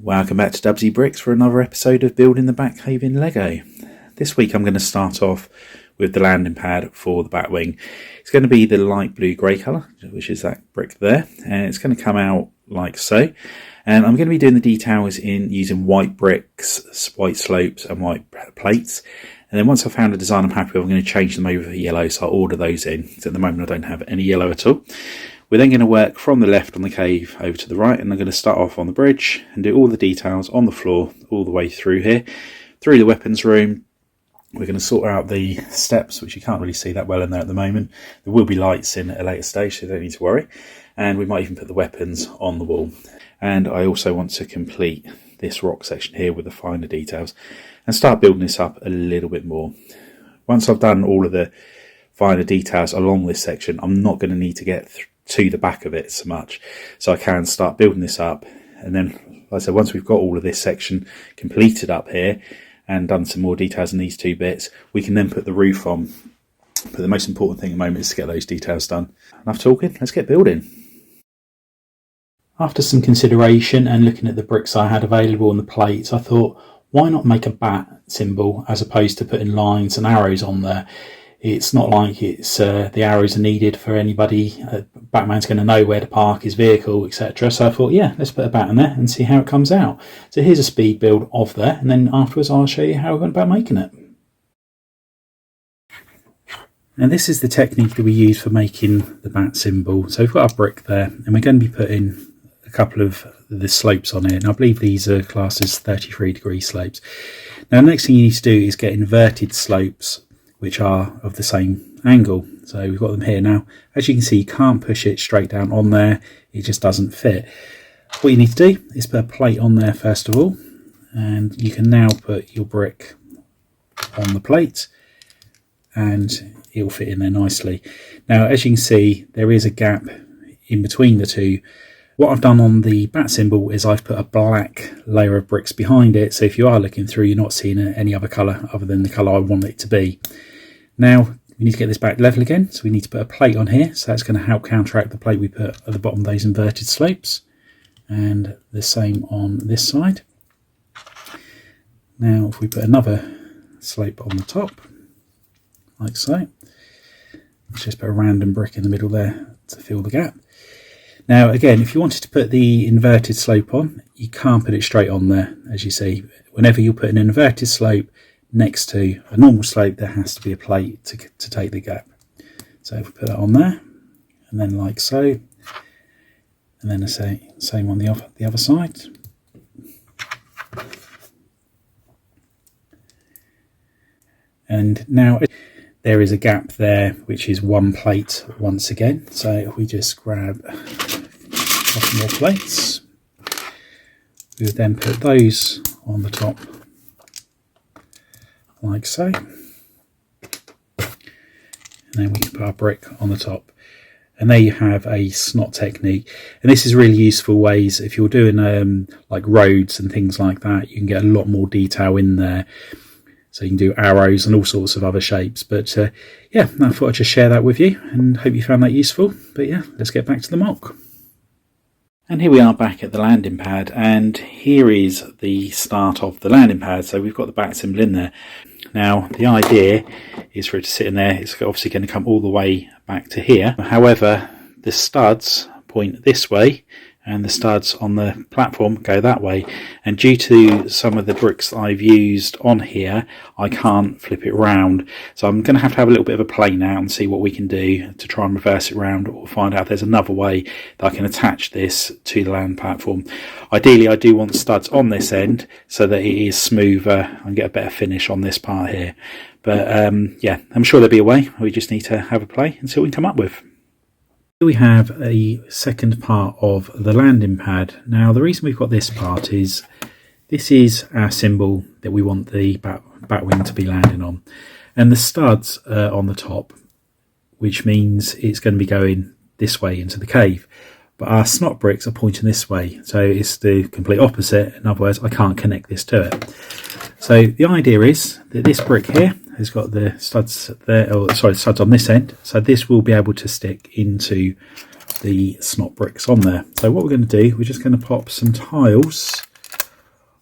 Welcome back to Dubsy Bricks for another episode of Building the Batcave in Lego. This week I'm going to start off with the landing pad for the Batwing. It's going to be the light blue grey colour, which is that brick there, and it's going to come out like so. And I'm going to be doing the details in using white bricks, white slopes and white plates. And then once I've found a design I'm happy with, I'm going to change them over for yellow, so I'll order those in. So at the moment I don't have any yellow at all. We're then going to work from the left on the cave over to the right, and I'm going to start off on the bridge and do all the details on the floor all the way through here, through the weapons room. We're going to sort out the steps, which you can't really see that well in there at the moment. There will be lights in at a later stage, so you don't need to worry. And we might even put the weapons on the wall. And I also want to complete this rock section here with the finer details and start building this up a little bit more. Once I've done all of the finer details along this section, I'm not going to need to get to the back of it so much, so I can start building this up. And then, like I said, once we've got all of this section completed up here and done some more details in these two bits, we can then put the roof on. But the most important thing at the moment is to get those details done. Enough talking, let's get building. After some consideration and looking at the bricks I had available on the plates, I thought, why not make a bat symbol as opposed to putting lines and arrows on there? It's not like it's the arrows are needed for anybody. Batman's going to know where to park his vehicle, etc. So I thought, yeah, let's put a bat in there and see how it comes out. So here's a speed build of there, and then afterwards I'll show you how we're going about making it. Now this is the technique that we use for making the bat symbol. So we've got our brick there, and we're going to be putting a couple of the slopes on here. And I believe these are classed as 33-degree slopes. Now the next thing you need to do is get inverted slopes which are of the same angle. So we've got them here now. As you can see, you can't push it straight down on there, it just doesn't fit. What you need to do is put a plate on there first of all, and you can now put your brick on the plate and it'll fit in there nicely. Now as you can see, there is a gap in between the two. What I've done on the bat symbol is I've put a black layer of bricks behind it, so if you are looking through, you're not seeing any other colour other than the colour I want it to be. Now we need to get this back level again, so we need to put a plate on here, so that's going to help counteract the plate we put at the bottom of those inverted slopes, and the same on this side. Now if we put another slope on the top, like so, let's just put a random brick in the middle there to fill the gap. Now again, if you wanted to put the inverted slope on, you can't put it straight on there. As you see, whenever you put an inverted slope next to a normal slope, there has to be a plate to take the gap. So if we put that on there, and then like so, and then the same on the other side. And now there is a gap there, which is one plate once again. So if we just grab a couple more plates, we would then put those on the top, like so. And then we can put our brick on the top. And there you have a snot technique. And this is really useful ways, if you're doing like roads and things like that, you can get a lot more detail in there. So you can do arrows and all sorts of other shapes. But yeah, I thought I'd just share that with you and hope you found that useful. But yeah, let's get back to the mock. And here we are back at the landing pad, and here is the start of the landing pad. So we've got the bat symbol in there. Now the idea is for it to sit in there. It's obviously going to come all the way back to here. However, the studs point this way, and the studs on the platform go that way, and due to some of the bricks that I've used on here, I can't flip it round, so I'm going to have a little bit of a play now and see what we can do to try and reverse it round, or find out if there's another way that I can attach this to the land platform. Ideally I do want studs on this end so that it is smoother and get a better finish on this part here, but yeah, I'm sure there'll be a way. We just need to have a play and see what we can come up with. Here we have a second part of the landing pad. Now the reason we've got this part is this is our symbol that we want the Batwing to be landing on, and the studs are on the top, which means it's going to be going this way into the cave, but our snot bricks are pointing this way, so it's the complete opposite. In other words, I can't connect this to it. So the idea is that this brick here has got the studs there, or sorry, studs on this end, so this will be able to stick into the snot bricks on there. So what we're going to do, we're just going to pop some tiles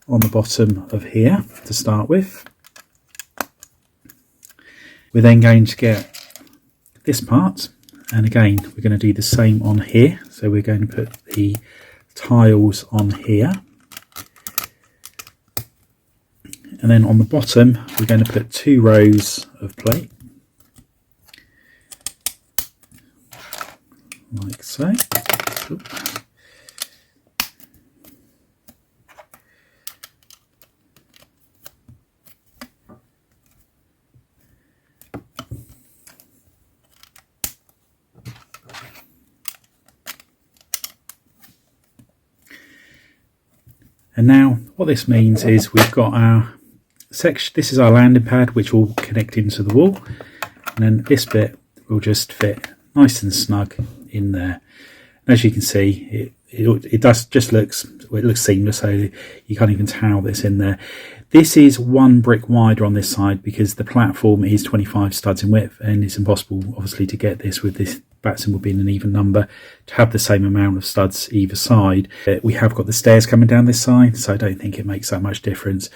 on the bottom of here to start with. We're then going to get this part, and again we're going to do the same on here. So we're going to put the tiles on here, and then on the bottom we're going to put 2 rows of plate, like so. And now what this means is we've got our section, this is our landing pad, which will connect into the wall, and then this bit will just fit nice and snug in there. And as you can see, it does just looks seamless, so you can't even tell that it's in there. This is 1 brick wider on this side because the platform is 25 studs in width, and it's impossible obviously to get this with this bat symbol being an even number to have the same amount of studs either side. We have got the stairs coming down this side, so I don't think it makes that much difference.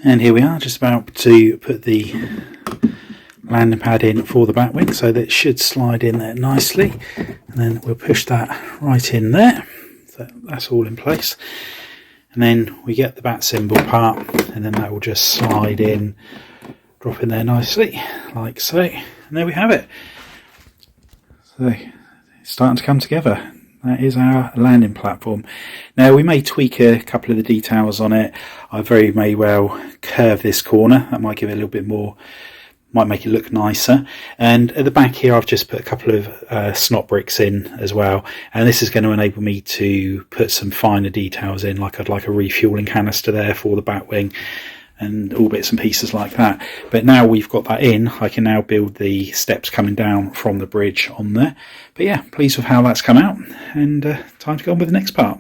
And here we are, just about to put the landing pad in for the Batwing, so that it should slide in there nicely, and then we'll push that right in there. So that's all in place, and then we get the bat symbol part, and then that will just slide in, drop in there nicely like so, and there we have it. So it's starting to come together. That is our landing platform. Now we may tweak a couple of the details on it. I very may well curve this corner. That might give it a little bit more, might make it look nicer. And at the back here I've just put a couple of snot bricks in as well, and this is going to enable me to put some finer details in, like I'd like a refueling canister there for the Batwing and all bits and pieces like that. But now we've got that in, I can now build the steps coming down from the bridge on there. But yeah, pleased with how that's come out, and time to go on with the next part.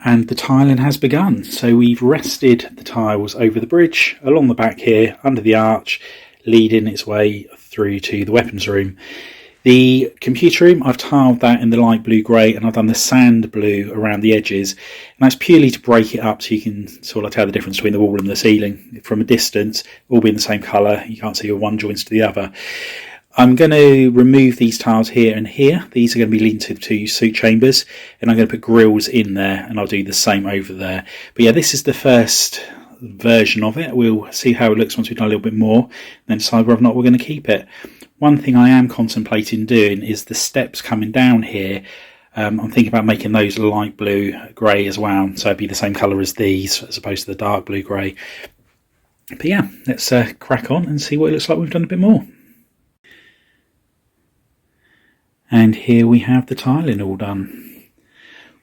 And the tiling has begun. So we've rested the tiles over the bridge, along the back here, under the arch, leading its way through to the weapons room. The computer room, I've tiled that in the light blue grey, and I've done the sand blue around the edges, and that's purely to break it up so you can sort of tell the difference between the wall and the ceiling. From a distance, all being the same colour, you can't see one joins to the other. I'm going to remove these tiles here and here. These are going to be linked to suit chambers, and I'm going to put grills in there, and I'll do the same over there. But yeah, this is the first version of it. We'll see how it looks once we've done a little bit more, and then decide whether or not we're going to keep it. One thing I am contemplating doing is the steps coming down here. I'm thinking about making those light blue grey as well, so it'd be the same colour as these as opposed to the dark blue grey. But yeah, let's crack on and see what it looks like we've done a bit more. And here we have the tiling all done.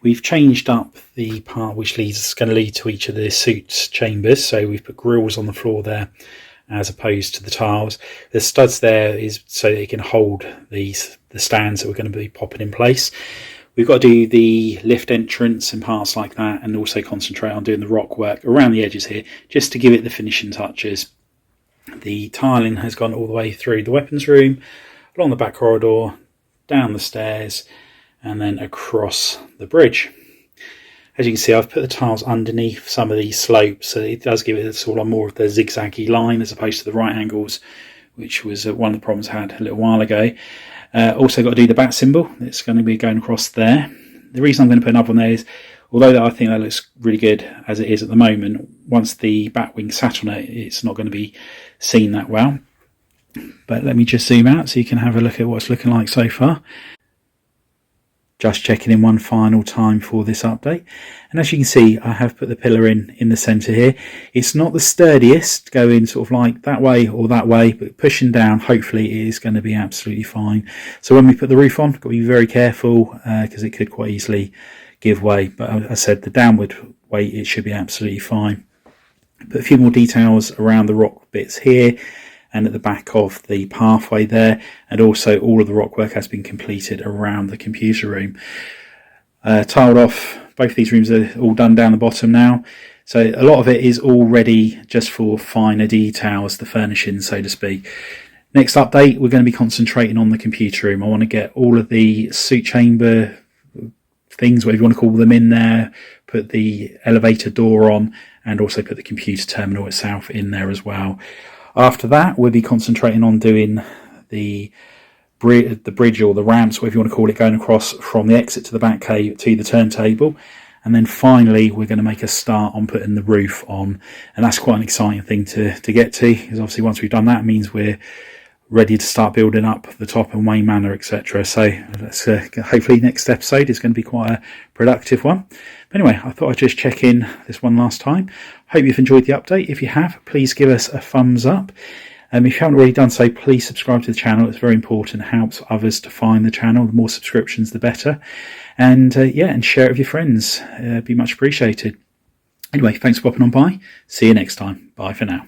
We've changed up the part which is going to lead to each of the suit chambers, so we've put grills on the floor there as opposed to the tiles. The studs there is so that it can hold the stands that we're going to be popping in place. We've got to do the lift entrance and parts like that, and also concentrate on doing the rock work around the edges here, just to give it the finishing touches. The tiling has gone all the way through the weapons room, along the back corridor, down the stairs, and then across the bridge. As you can see, I've put the tiles underneath some of these slopes, so it does give it a sort of more of the zigzaggy line as opposed to the right angles, which was one of the problems I had a little while ago. Also got to do the bat symbol. It's going to be going across there. The reason I'm going to put another one there is, although I think that looks really good as it is at the moment, once the Batwing sat on it, it's not going to be seen that well. But let me just zoom out so you can have a look at what it's looking like so far. Just checking in one final time for this update, and as you can see, I have put the pillar in the centre here. It's not the sturdiest going sort of like that way or that way, but pushing down hopefully it is going to be absolutely fine. So when we put the roof on, got to be very careful because it could quite easily give way, but as I said, the downward weight, it should be absolutely fine. Put a few more details around the rock bits here and at the back of the pathway there, and also all of the rock work has been completed around the computer room. Tiled off, both these rooms are all done down the bottom now, so a lot of it is already just for finer details, the furnishing so to speak. Next update, we're going to be concentrating on the computer room. I want to get all of the suit chamber things, whatever you want to call them, in there, put the elevator door on, and also put the computer terminal itself in there as well. After that, we'll be concentrating on doing the bridge or the ramps, whatever you want to call it, going across from the exit to the Batcave to the turntable. And then finally, we're going to make a start on putting the roof on. And that's quite an exciting thing to get to, because obviously once we've done that, it means we're ready to start building up the top and Wayne Manor, etc. So let's hopefully next episode is going to be quite a productive one. But anyway, I thought I'd just check in this one last time. Hope you've enjoyed the update. If you have, please give us a thumbs up. If you haven't already done so, please subscribe to the channel. It's very important. It helps others to find the channel. The more subscriptions, the better. And and share it with your friends. It'd be much appreciated. Anyway, thanks for popping on by. See you next time. Bye for now.